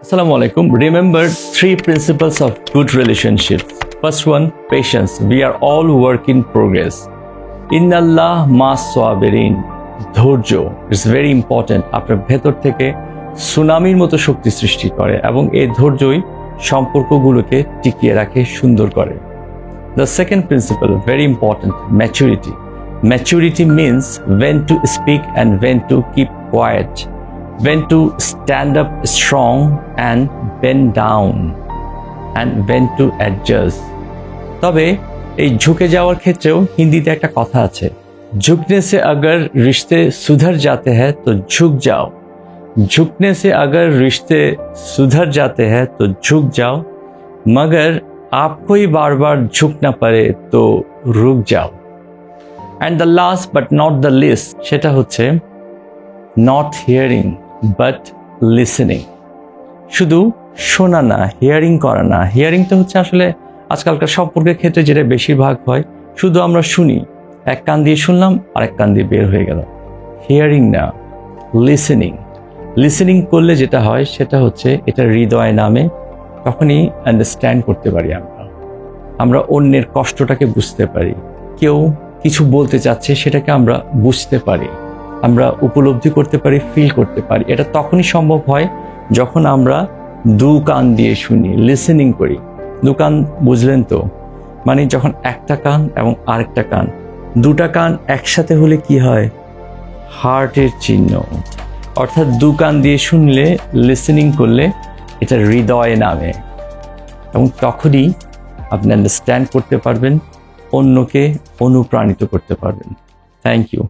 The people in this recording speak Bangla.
Assalamu alaikum. Remember 3 principles of good relationships. First one, patience. We are all work in progress. Innallah ma'as sabirin. ধৈর্য ইজ ভেরি ইম্পর্টেন্ট। আপনার ভেতর থেকে সুনামির মতো শক্তি সৃষ্টি করে এবং এই ধৈর্যই সম্পর্কগুলোকে টিকিয়ে রাখে, সুন্দর করে। The second principle, very important, maturity. Maturity means when to speak and when to keep quiet, when to stand up strong and bend down, and when to adjust. তবে এই ঝুঁকে যাওয়ার ক্ষেত্রেও হিন্দিতে একটা কথা আছে, झुकने से अगर रिश्ते सुधर जाते हैं तो झुक जाओ, झुकने से अगर रिश्ते सुधर जाते हैं तो झुक जाओ, मगर आपको ही बार बार झुकना पड़े तो रुक जाओ। And the last but not the list সেটা হচ্ছে নট হিয়ারিং বাট লিসেনিং। শুধু শোনা না, হিয়ারিং করা না। হিয়ারিংটা হচ্ছে আসলে আজকালকার সম্পর্কের ক্ষেত্রে যেটা বেশিরভাগ হয়, শুধু আমরা শুনি, এক কান দিয়ে শুনলাম আরেক কান দিয়ে বের হয়ে গেল। হিয়ারিং না, লিসেনিং। লিসেনিং করলে যেটা হয় সেটা হচ্ছে এটা হৃদয় নামে, তখনই আন্ডারস্ট্যান্ড করতে পারি আমরা অন্যের কষ্টটাকে বুঝতে পারি। কেউ কিছু বলতে চাচ্ছে সেটাকে আমরা বুঝতে পারি, আমরা উপলব্ধি করতে পারি, ফিল করতে পারি। এটা তখনই সম্ভব হয় যখন আমরা দু কান দিয়ে শুনি, লিসেনিং করি। দু কান বুঝলেন তো? মানে যখন একটা কান এবং আরেকটা কান, দুটা কান একসাথে হলে কি হয়? হার্টের চিহ্ন। অর্থাৎ দু কান দিয়ে শুনলে, লিসেনিং করলে এটা হৃদয় নামে, এবং তখনই আপনি আন্ডারস্ট্যান্ড করতে পারবেন, অন্যকে অনুপ্রাণিত করতে পারবেন। Thank you.